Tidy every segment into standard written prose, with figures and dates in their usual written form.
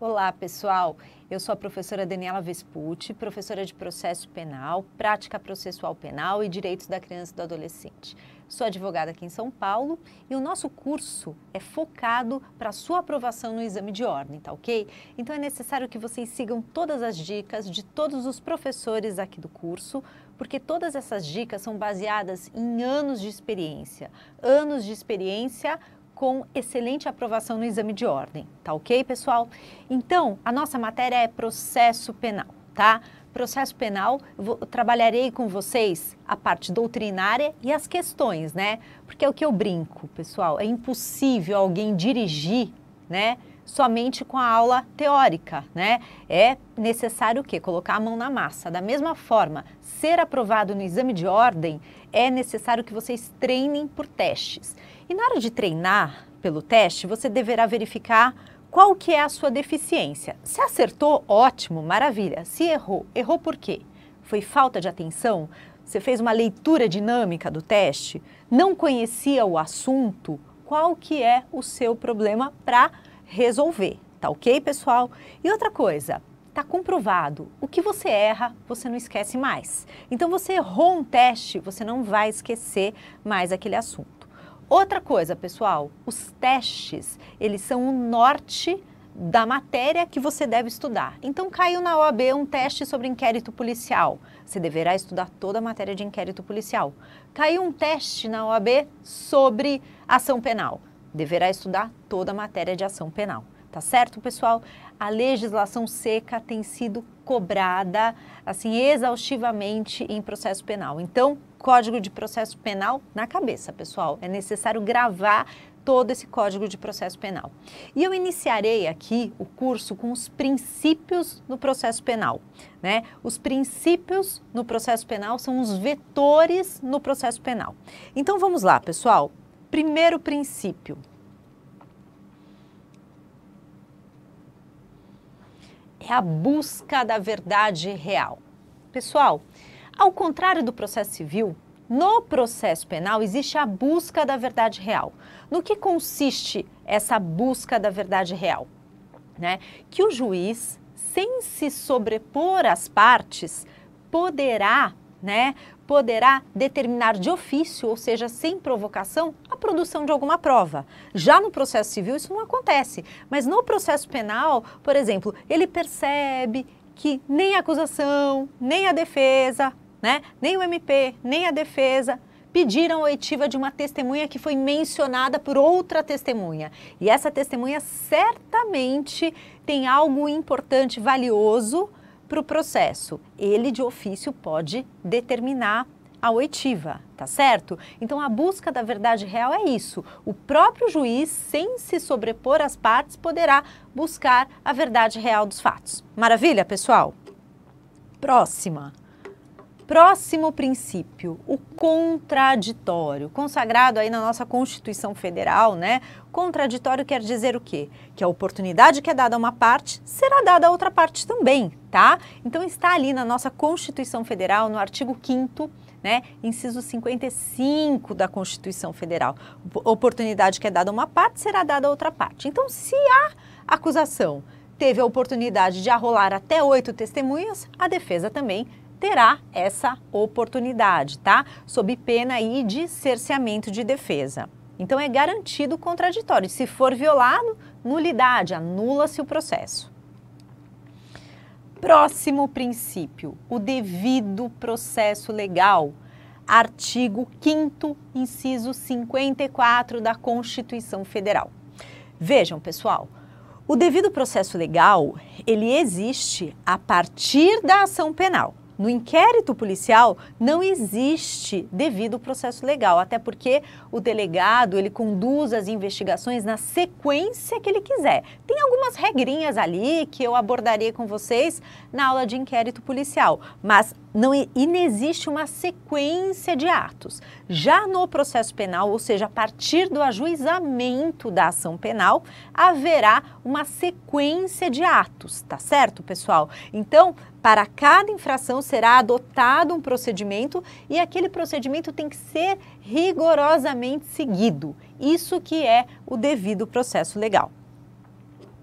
Olá, pessoal. Eu sou a professora Daniela Vespucci, professora de Processo Penal, Prática Processual Penal e Direitos da Criança e do Adolescente. Sou advogada aqui em São Paulo e o nosso curso é focado para a sua aprovação no exame de ordem, tá ok? Então é necessário que vocês sigam todas as dicas de todos os professores aqui do curso, porque todas essas dicas são baseadas em anos de experiência com excelente aprovação no exame de ordem, tá ok, pessoal? Então, a nossa matéria é processo penal, tá? Processo penal, eu trabalharei com vocês a parte doutrinária e as questões, né? Porque é o que eu brinco, pessoal, é impossível alguém dirigir, né? Somente com a aula teórica, né? É necessário o quê? Colocar a mão na massa. Da mesma forma, ser aprovado no exame de ordem, é necessário que vocês treinem por testes. E na hora de treinar pelo teste, você deverá verificar qual que é a sua deficiência. Se acertou, ótimo, maravilha. Se errou, errou por quê? Foi falta de atenção? Você fez uma leitura dinâmica do teste? Não conhecia o assunto? Qual que é o seu problema para resolver? Tá ok, pessoal? E outra coisa, tá comprovado, o que você erra, você não esquece mais. Então, você errou um teste, você não vai esquecer mais aquele assunto. Outra coisa, pessoal, os testes, eles são o norte da matéria que você deve estudar. Então, caiu na OAB um teste sobre inquérito policial. Você deverá estudar toda a matéria de inquérito policial. Caiu um teste na OAB sobre ação penal. Deverá estudar toda a matéria de ação penal. Tá certo, pessoal? A legislação seca tem sido cobrada, assim, exaustivamente em processo penal. Então, Código de Processo Penal na cabeça, pessoal. É necessário gravar todo esse Código de Processo Penal. E eu iniciarei aqui o curso com os princípios no processo penal, né? Os princípios no processo penal são os vetores no processo penal. Então, vamos lá, pessoal. Primeiro princípio. É a busca da verdade real. Pessoal, ao contrário do processo civil, no processo penal existe a busca da verdade real. No que consiste essa busca da verdade real? Né? Que o juiz, sem se sobrepor às partes, poderá determinar de ofício, ou seja, sem provocação, a produção de alguma prova. Já no processo civil isso não acontece, mas no processo penal, por exemplo, ele percebe que nem a acusação, nem a defesa, né, nem o MP, nem a defesa pediram a oitiva de uma testemunha que foi mencionada por outra testemunha. E essa testemunha certamente tem algo importante, valioso, para o processo. Ele, de ofício, pode determinar a oitiva, tá certo? Então, a busca da verdade real é isso. O próprio juiz, sem se sobrepor às partes, poderá buscar a verdade real dos fatos. Maravilha, pessoal? Próximo princípio, o contraditório, consagrado aí na nossa Constituição Federal, né? Contraditório quer dizer o quê? Que a oportunidade que é dada a uma parte será dada a outra parte também, tá? Então está ali na nossa Constituição Federal, no artigo 5º, né? Inciso 55 da Constituição Federal. Oportunidade que é dada a uma parte será dada a outra parte. Então, se a acusação teve a oportunidade de arrolar até 8 testemunhas, a defesa também terá essa oportunidade, tá? Sob pena aí de cerceamento de defesa. Então, é garantido o contraditório. Se for violado, nulidade, anula-se o processo. Próximo princípio, o devido processo legal. Artigo 5º, inciso 54 da Constituição Federal. Vejam, pessoal, o devido processo legal, ele existe a partir da ação penal. No inquérito policial não existe devido processo legal, até porque o delegado ele conduz as investigações na sequência que ele quiser. Tem algumas regrinhas ali que eu abordarei com vocês na aula de inquérito policial, mas não inexiste uma sequência de atos. Já no processo penal, ou seja, a partir do ajuizamento da ação penal, haverá uma sequência de atos, tá certo, pessoal? Então, para cada infração será adotado um procedimento e aquele procedimento tem que ser rigorosamente seguido. Isso que é o devido processo legal.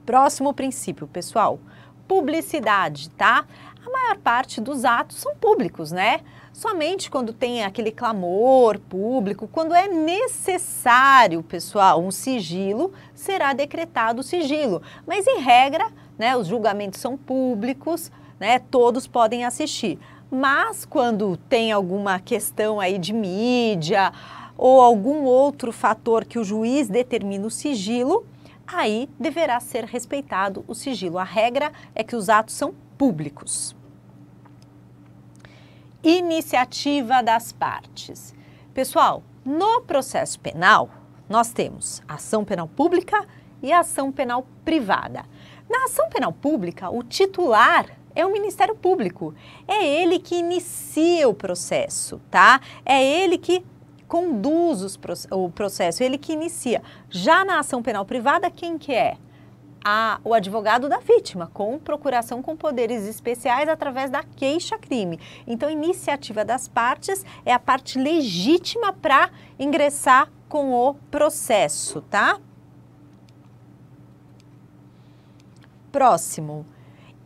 Próximo princípio, pessoal, publicidade, tá? A maior parte dos atos são públicos, né? Somente quando tem aquele clamor público, quando é necessário, pessoal, um sigilo, será decretado o sigilo. Mas, em regra, né, os julgamentos são públicos, né, todos podem assistir. Mas, quando tem alguma questão aí de mídia ou algum outro fator que o juiz determina o sigilo, aí deverá ser respeitado o sigilo. A regra é que os atos são públicos. Iniciativa das partes. Pessoal, no processo penal, nós temos a ação penal pública e a ação penal privada. Na ação penal pública, o titular é o Ministério Público. É ele que inicia o processo, tá? É ele que conduz o processo, ele que inicia. Já na ação penal privada, quem que é? O advogado da vítima, com procuração com poderes especiais através da queixa-crime. Então, a iniciativa das partes é a parte legítima para ingressar com o processo, tá? Próximo.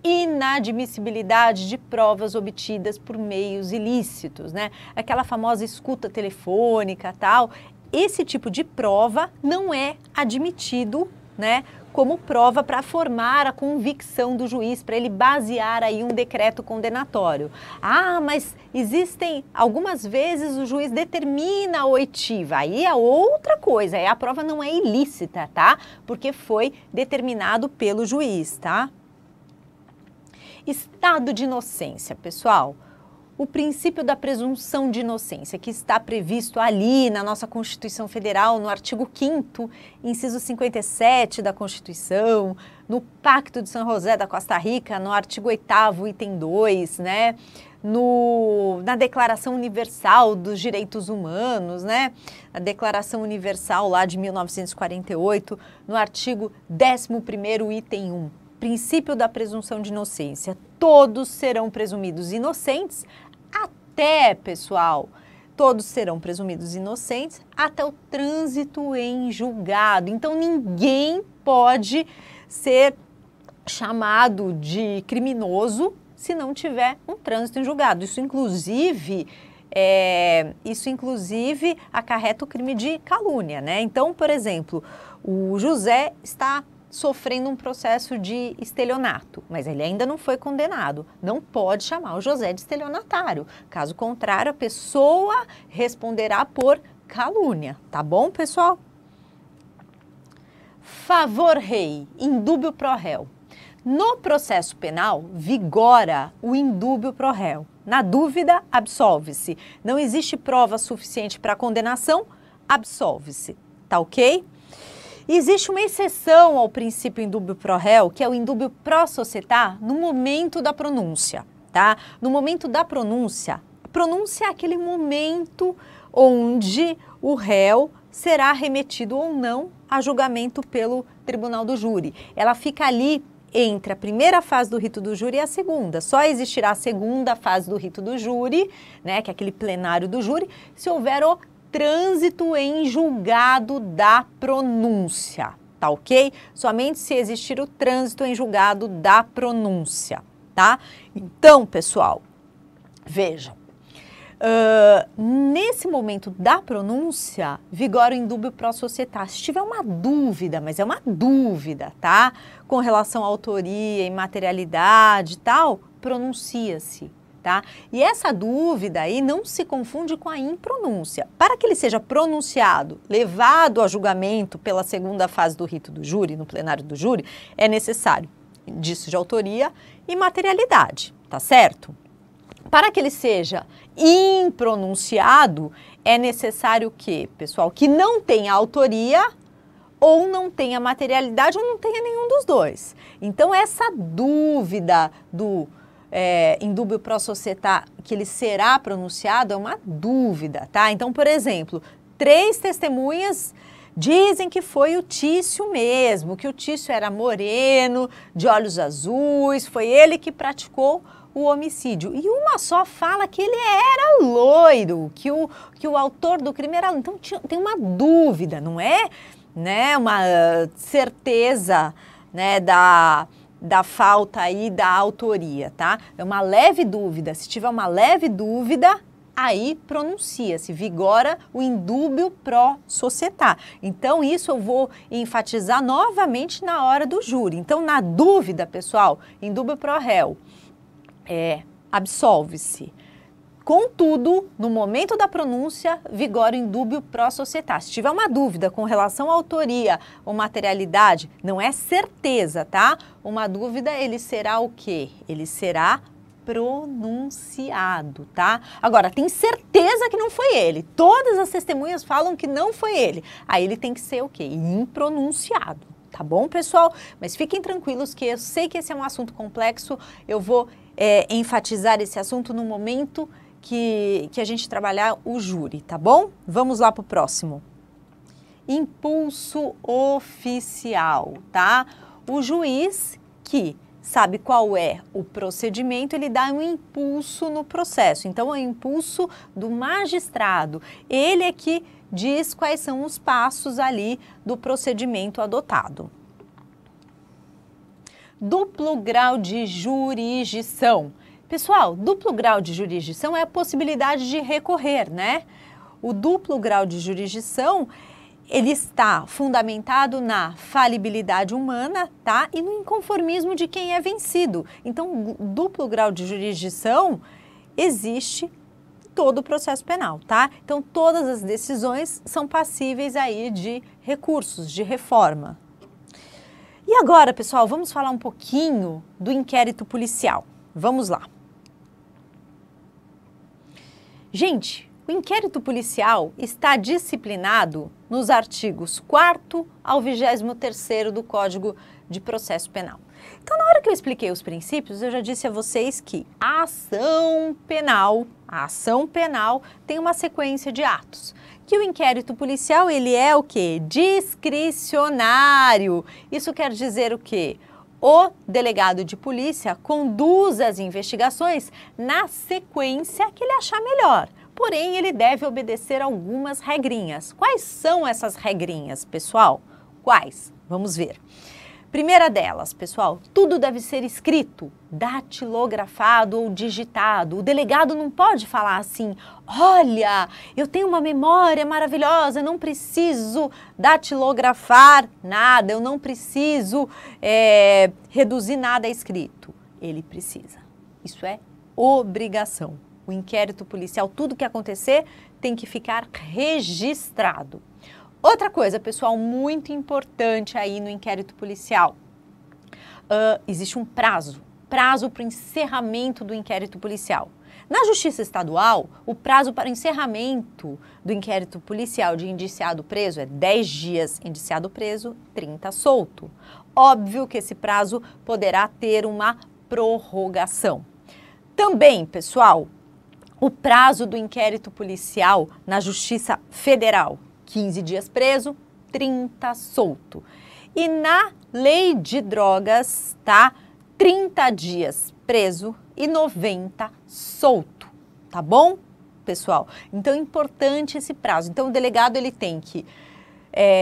Inadmissibilidade de provas obtidas por meios ilícitos, né? Aquela famosa escuta telefônica, tal. Esse tipo de prova não é admitido, né, como prova para formar a convicção do juiz, para ele basear aí um decreto condenatório. Ah, mas existem, algumas vezes o juiz determina a oitiva, aí é outra coisa, aí a prova não é ilícita, tá? Porque foi determinado pelo juiz, tá? Estado de inocência, pessoal. O princípio da presunção de inocência, que está previsto ali na nossa Constituição Federal, no artigo 5º, inciso 57 da Constituição, no Pacto de São José da Costa Rica, no artigo 8º, item 2, né? Na Declaração Universal dos Direitos Humanos, né? A Declaração Universal lá de 1948, no artigo 11º, item 1. Princípio da presunção de inocência. Todos serão presumidos inocentes até, pessoal, todos serão presumidos inocentes até o trânsito em julgado. Então, ninguém pode ser chamado de criminoso se não tiver um trânsito em julgado. Isso, inclusive, acarreta o crime de calúnia, né? Então, por exemplo, o José está sofrendo um processo de estelionato, mas ele ainda não foi condenado. Não pode chamar o José de estelionatário. Caso contrário, a pessoa responderá por calúnia. Tá bom, pessoal? Favor rei, indúbio pro réu. No processo penal, vigora o indúbio pro réu. Na dúvida, absolve-se. Não existe prova suficiente para condenação, absolve-se. Tá ok? Existe uma exceção ao princípio indúbio pro réu, que é o indúbio pro societá, no momento da pronúncia, tá? No momento da pronúncia, a pronúncia é aquele momento onde o réu será remetido ou não a julgamento pelo tribunal do júri. Ela fica ali entre a primeira fase do rito do júri e a segunda. Só existirá a segunda fase do rito do júri, né, que é aquele plenário do júri, se houver o trânsito em julgado da pronúncia, tá ok? Somente se existir o trânsito em julgado da pronúncia, tá? Então, pessoal, vejam, nesse momento da pronúncia, vigora o indúbio pro societá. Se tiver uma dúvida, mas é uma dúvida, tá? Com relação à autoria, imaterialidade e tal, pronuncia-se. Tá? E essa dúvida aí não se confunde com a impronúncia. Para que ele seja pronunciado, levado a julgamento pela segunda fase do rito do júri, no plenário do júri, é necessário indício de autoria e materialidade, tá certo? Para que ele seja impronunciado, é necessário o quê, pessoal? Que não tenha autoria ou não tenha materialidade ou não tenha nenhum dos dois. Então, essa dúvida do indúbio pro societá, que ele será pronunciado, é uma dúvida, tá? Então, por exemplo, 3 testemunhas dizem que foi o Tício mesmo, que o Tício era moreno, de olhos azuis, foi ele que praticou o homicídio. E uma só fala que ele era loiro, que o autor do crime era... Então, tem uma dúvida, não é, né, uma certeza né, da falta aí da autoria, tá? É uma leve dúvida. Se tiver uma leve dúvida, aí pronuncia-se, vigora o indúbio pro societá. Então, isso eu vou enfatizar novamente na hora do júri. Então, na dúvida, pessoal, indúbio pro réu, absolve-se. Contudo, no momento da pronúncia, vigora o indúbio pro societá. Se tiver uma dúvida com relação à autoria ou materialidade, não é certeza, tá? Uma dúvida, ele será o quê? Ele será pronunciado, tá? Agora, tem certeza que não foi ele. Todas as testemunhas falam que não foi ele. Aí ele tem que ser o quê? Impronunciado, tá bom, pessoal? Mas fiquem tranquilos que eu sei que esse é um assunto complexo. Eu vou enfatizar esse assunto no momento que a gente trabalhar o júri, tá bom? Vamos lá para o próximo. Impulso oficial, tá? O juiz que sabe qual é o procedimento, ele dá um impulso no processo. Então, é o impulso do magistrado. Ele é que diz quais são os passos ali do procedimento adotado. Duplo grau de jurisdição. Pessoal, duplo grau de jurisdição é a possibilidade de recorrer, né? O duplo grau de jurisdição, ele está fundamentado na falibilidade humana, tá? E no inconformismo de quem é vencido. Então, duplo grau de jurisdição existe em todo o processo penal, tá? Então, todas as decisões são passíveis aí de recursos, de reforma. E agora, pessoal, vamos falar um pouquinho do inquérito policial. Vamos lá. Gente, o inquérito policial está disciplinado nos artigos 4º ao 23º do Código de Processo Penal. Então, na hora que eu expliquei os princípios, eu já disse a vocês que a ação penal tem uma sequência de atos. Que o inquérito policial, ele é o quê? Discricionário. Isso quer dizer o quê? O delegado de polícia conduz as investigações na sequência que ele achar melhor. Porém, ele deve obedecer algumas regrinhas. Quais são essas regrinhas, pessoal? Quais? Vamos ver. Primeira delas, pessoal, tudo deve ser escrito, datilografado ou digitado. O delegado não pode falar assim, olha, eu tenho uma memória maravilhosa, não preciso datilografar nada, eu não preciso reduzir nada a escrito. Ele precisa. Isso é obrigação. O inquérito policial, tudo que acontecer, tem que ficar registrado. Outra coisa, pessoal, muito importante aí no inquérito policial, existe um prazo para o encerramento do inquérito policial. Na Justiça Estadual, o prazo para o encerramento do inquérito policial de indiciado preso é 10 dias indiciado preso, 30 solto. Óbvio que esse prazo poderá ter uma prorrogação. Também, pessoal, o prazo do inquérito policial na Justiça Federal, 15 dias preso, 30 solto. E na lei de drogas, tá? 30 dias preso e 90 solto, tá bom, pessoal? Então, é importante esse prazo. Então, o delegado, ele tem que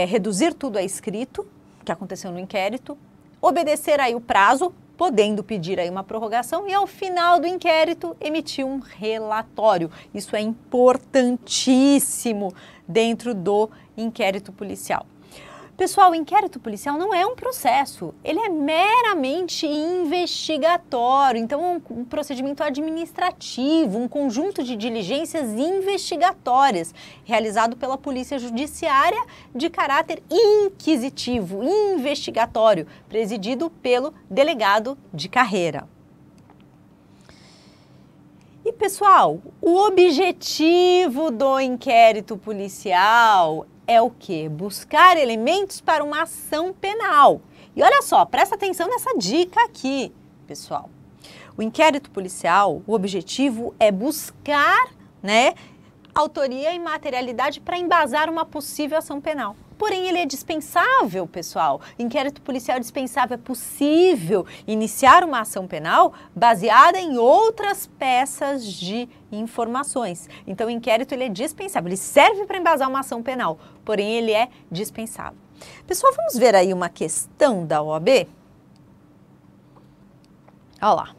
reduzir tudo a escrito, que aconteceu no inquérito, obedecer aí o prazo, podendo pedir aí uma prorrogação e, ao final do inquérito, emitir um relatório. Isso é importantíssimo dentro do inquérito policial. Pessoal, o inquérito policial não é um processo, ele é meramente investigatório, então é um procedimento administrativo, um conjunto de diligências investigatórias realizado pela Polícia Judiciária de caráter inquisitivo, investigatório, presidido pelo delegado de carreira. E, pessoal, o objetivo do inquérito policial é o quê? Buscar elementos para uma ação penal. E olha só, presta atenção nessa dica aqui, pessoal. O inquérito policial, o objetivo é buscar, né, autoria e materialidade para embasar uma possível ação penal. Porém, ele é dispensável, pessoal. Inquérito policial é dispensável. É possível iniciar uma ação penal baseada em outras peças de informações. Então, o inquérito, ele é dispensável. Ele serve para embasar uma ação penal, porém, ele é dispensável. Pessoal, vamos ver aí uma questão da OAB? Olha lá.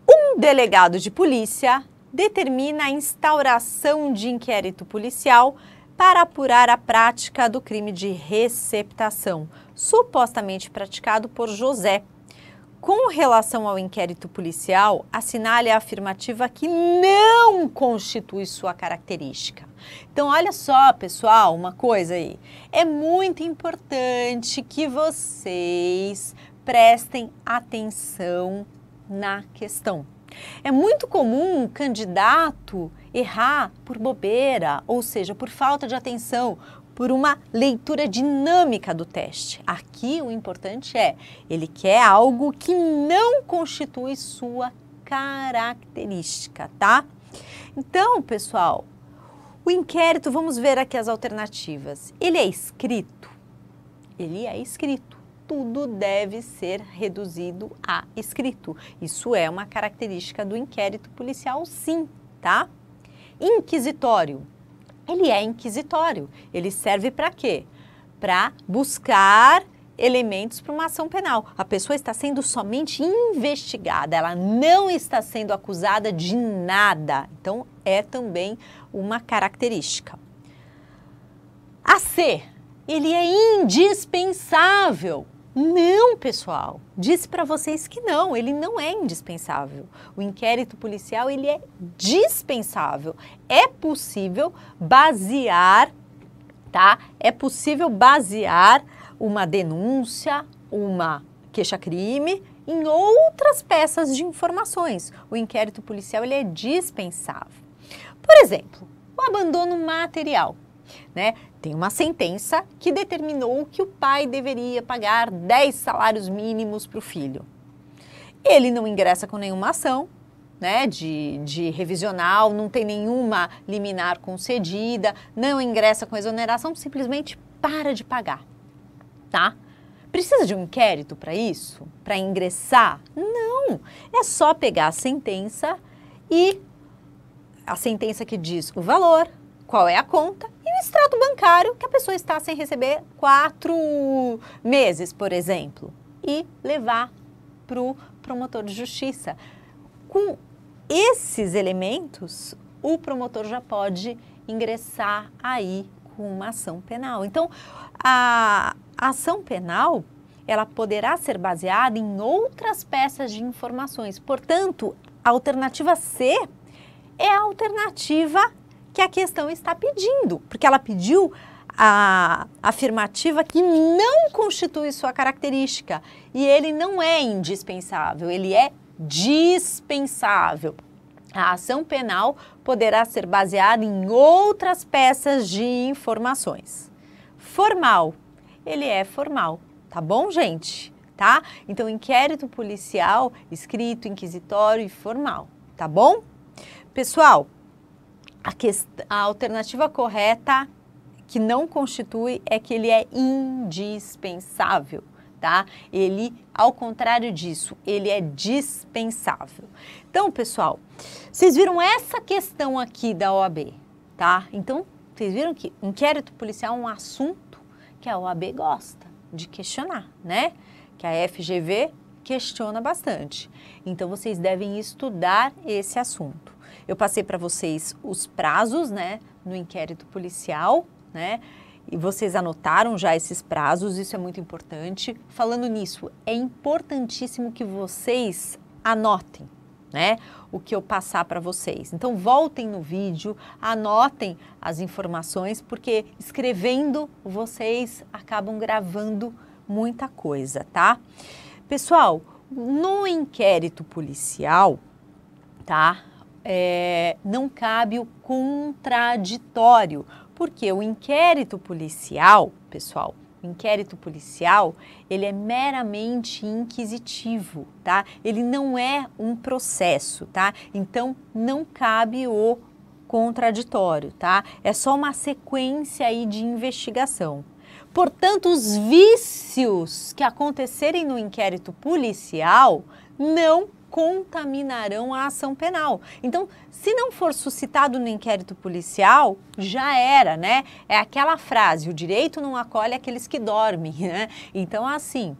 Um delegado de polícia determina a instauração de inquérito policial para apurar a prática do crime de receptação, supostamente praticado por José. Com relação ao inquérito policial, assinale a afirmativa que não constitui sua característica. Então, olha só, pessoal, uma coisa aí. É muito importante que vocês prestem atenção na questão. É muito comum um candidato errar por bobeira, ou seja, por falta de atenção, por uma leitura dinâmica do teste. Aqui o importante é, ele quer algo que não constitui sua característica, tá? Então, pessoal, o inquérito, vamos ver aqui as alternativas. Ele é escrito? Ele é escrito. Tudo deve ser reduzido a escrito. Isso é uma característica do inquérito policial, sim, tá? Inquisitório. Ele é inquisitório. Ele serve para quê? Para buscar elementos para uma ação penal. A pessoa está sendo somente investigada, ela não está sendo acusada de nada. Então, é também uma característica. AC. Ele é indispensável. Não, pessoal, disse para vocês que não, ele não é indispensável. O inquérito policial, ele é dispensável. É possível basear, tá? É possível basear uma denúncia, uma queixa-crime em outras peças de informações. O inquérito policial, ele é dispensável. Por exemplo, o abandono material, né? Tem uma sentença que determinou que o pai deveria pagar 10 salários mínimos para o filho. Ele não ingressa com nenhuma ação, né, de revisional, não tem nenhuma liminar concedida, não ingressa com exoneração, simplesmente para de pagar, tá? Precisa de um inquérito para isso? Para ingressar? Não, é só pegar a sentença e a sentença que diz o valor, qual é a conta e o extrato bancário que a pessoa está sem receber 4 meses, por exemplo, e levar para o promotor de justiça. Com esses elementos, o promotor já pode ingressar aí com uma ação penal. Então, a ação penal, ela poderá ser baseada em outras peças de informações. Portanto, a alternativa C é a alternativa que a questão está pedindo, porque ela pediu a afirmativa que não constitui sua característica e ele não é indispensável, ele é dispensável. A ação penal poderá ser baseada em outras peças de informações. Formal, ele é formal, tá bom, gente? Tá? Então, inquérito policial, escrito, inquisitório e formal, tá bom? Pessoal, a alternativa correta que não constitui é que ele é indispensável, tá? Ele, ao contrário disso, ele é dispensável. Então, pessoal, vocês viram essa questão aqui da OAB, tá? Então, vocês viram que inquérito policial é um assunto que a OAB gosta de questionar, né? Que a FGV questiona bastante. Então, vocês devem estudar esse assunto. Eu passei para vocês os prazos, né, no inquérito policial, né, e vocês anotaram já esses prazos, isso é muito importante. Falando nisso, é importantíssimo que vocês anotem, né, o que eu passar para vocês. Então, voltem no vídeo, anotem as informações, porque escrevendo vocês acabam gravando muita coisa, tá? Pessoal, no inquérito policial, tá? Não cabe o contraditório, porque o inquérito policial, pessoal, o inquérito policial, ele é meramente inquisitivo, tá? Ele não é um processo, tá? Então, não cabe o contraditório, tá? É só uma sequência aí de investigação. Portanto, os vícios que acontecerem no inquérito policial não contaminarão a ação penal. Então, se não for suscitado no inquérito policial, já era, né? É aquela frase, o direito não acolhe aqueles que dormem, né? Então, assim,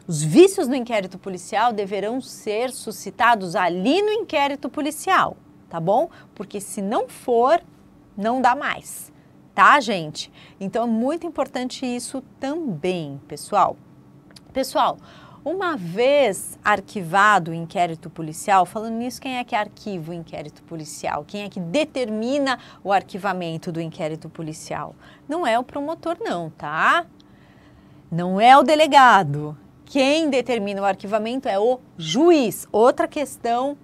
os vícios no inquérito policial deverão ser suscitados ali no inquérito policial, tá bom? Porque se não for, não dá mais, tá, gente? Então, é muito importante isso também, pessoal. Pessoal, uma vez arquivado o inquérito policial, falando nisso, quem é que arquiva o inquérito policial? Quem é que determina o arquivamento do inquérito policial? Não é o promotor, não, tá? Não é o delegado. Quem determina o arquivamento é o juiz. Outra questão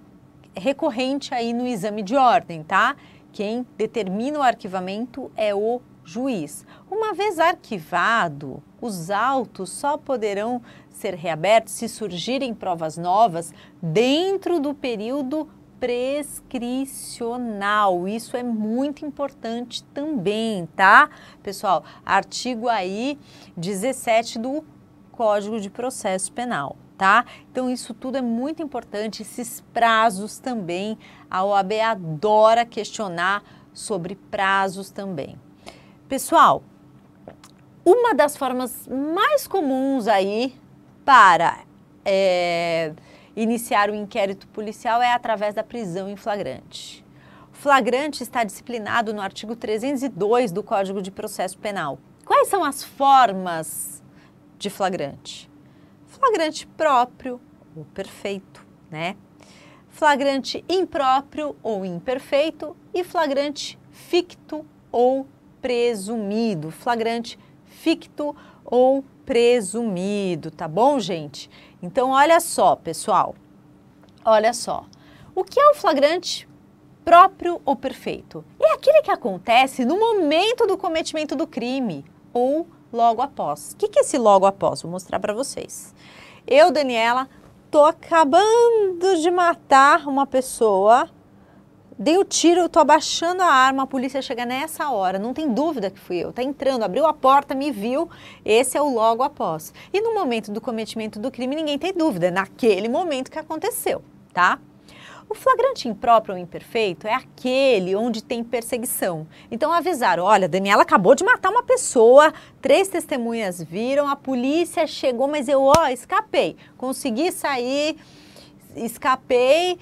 recorrente aí no exame de ordem, tá? Quem determina o arquivamento é o juiz. Uma vez arquivado, os autos só poderão ser reabertos se surgirem provas novas dentro do período prescricional. Isso é muito importante também, tá? Pessoal, artigo aí 17 do Código de Processo Penal, tá? Então, isso tudo é muito importante, esses prazos também. A OAB adora questionar sobre prazos também. Pessoal, uma das formas mais comuns aí para iniciar o inquérito policial é através da prisão em flagrante. O flagrante está disciplinado no artigo 302 do Código de Processo Penal. Quais são as formas de flagrante? Flagrante próprio ou perfeito, né? Flagrante impróprio ou imperfeito e flagrante ficto ou presumido. Flagrante ficto ou presumido, tá bom, gente? Então, olha só, pessoal, olha só. O que é o flagrante próprio ou perfeito? É aquele que acontece no momento do cometimento do crime ou logo após. O que é esse logo após? Vou mostrar para vocês. Eu, Daniela, tô acabando de matar uma pessoa, dei o tiro, tô abaixando a arma, a polícia chega nessa hora, não tem dúvida que fui eu, tá entrando, abriu a porta, me viu, esse é o logo após. E no momento do cometimento do crime, ninguém tem dúvida, é naquele momento que aconteceu, tá? O flagrante impróprio ou imperfeito é aquele onde tem perseguição. Então avisaram, olha, Daniela acabou de matar uma pessoa, 3 testemunhas viram, a polícia chegou, mas eu, escapei, consegui sair, escapei,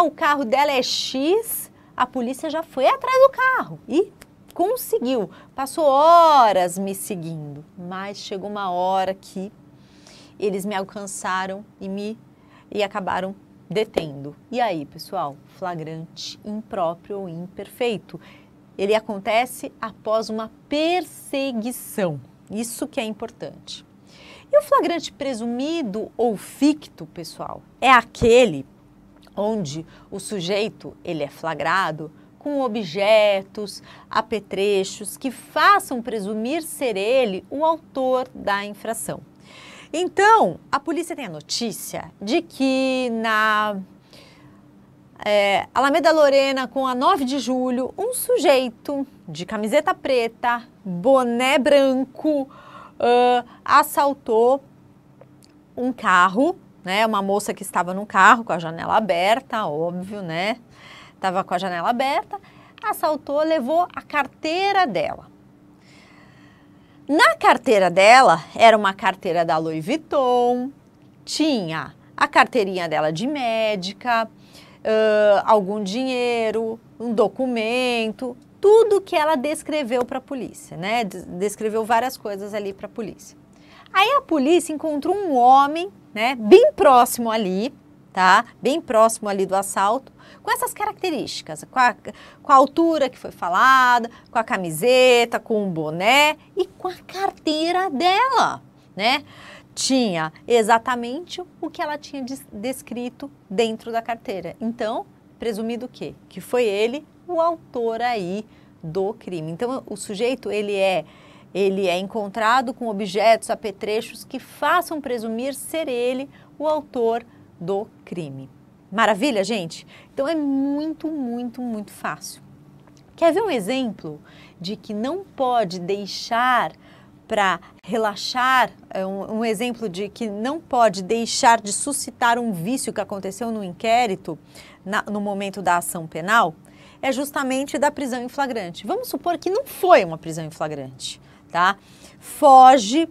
o carro dela é X, a polícia já foi atrás do carro e conseguiu. Passou horas me seguindo, mas chegou uma hora que eles me alcançaram e acabaram detendo. E aí, pessoal, flagrante impróprio ou imperfeito. Ele acontece após uma perseguição. Isso que é importante. E o flagrante presumido ou ficto, pessoal, é aquele onde o sujeito ele é flagrado com objetos, apetrechos que façam presumir ser ele o autor da infração. Então, a polícia tem a notícia de que na Alameda Lorena, com a 9 de julho, um sujeito de camiseta preta, boné branco, assaltou um carro, né? Uma moça que estava no carro com a janela aberta, óbvio, né? Estava com a janela aberta, assaltou, levou a carteira dela. Na carteira dela, era uma carteira da Louis Vuitton, tinha a carteirinha dela de médica, algum dinheiro, um documento, tudo que ela descreveu para a polícia, né? Descreveu várias coisas ali para a polícia. Aí a polícia encontrou um homem, né, bem próximo ali, tá? Bem próximo ali do assalto, com essas características, com a altura que foi falada, com a camiseta, com o boné e com a carteira dela, né? Tinha exatamente o que ela tinha descrito dentro da carteira. Então, presumido o quê? Que foi ele o autor aí do crime. Então, o sujeito, ele é encontrado com objetos, apetrechos que façam presumir ser ele o autor do crime. Maravilha, gente? Então é muito, muito, muito fácil. Quer ver um exemplo de que não pode deixar para relaxar, um exemplo de que não pode deixar de suscitar um vício que aconteceu no inquérito, no momento da ação penal, é justamente da prisão em flagrante. Vamos supor que não foi uma prisão em flagrante, tá? Foge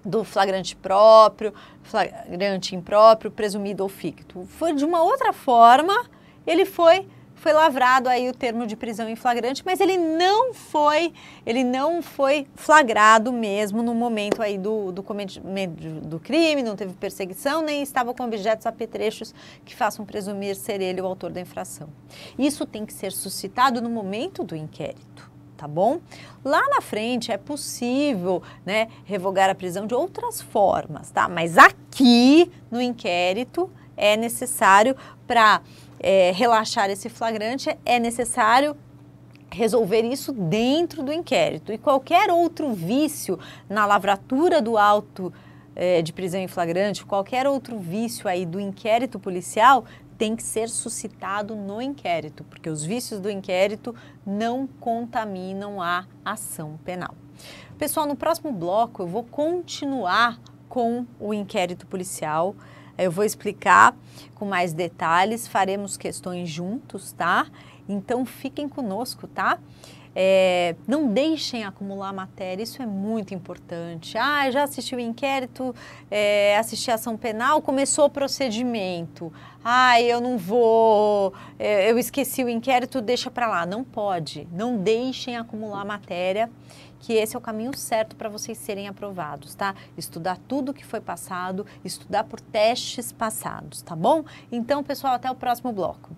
do flagrante próprio, flagrante impróprio, presumido ou ficto. Foi de uma outra forma, ele foi lavrado aí o termo de prisão em flagrante, mas ele não foi flagrado mesmo no momento aí do cometimento do crime, não teve perseguição, nem estava com objetos apetrechos que façam presumir ser ele o autor da infração. Isso tem que ser suscitado no momento do inquérito, tá bom? Lá na frente é possível, né, revogar a prisão de outras formas, tá? Mas aqui no inquérito é necessário para relaxar esse flagrante, é necessário resolver isso dentro do inquérito. E qualquer outro vício na lavratura do auto de prisão em flagrante, qualquer outro vício aí do inquérito policial tem que ser suscitado no inquérito, porque os vícios do inquérito não contaminam a ação penal. Pessoal, no próximo bloco eu vou continuar com o inquérito policial. Eu vou explicar com mais detalhes, faremos questões juntos, tá? Então fiquem conosco, tá? Não deixem acumular matéria, isso é muito importante. Ah, já assisti o inquérito, assisti a ação penal, começou o procedimento. Ah, eu não vou, eu esqueci o inquérito, deixa para lá. Não pode, não deixem acumular matéria, que esse é o caminho certo para vocês serem aprovados, tá? Estudar tudo que foi passado, estudar por testes passados, tá bom? Então, pessoal, até o próximo bloco.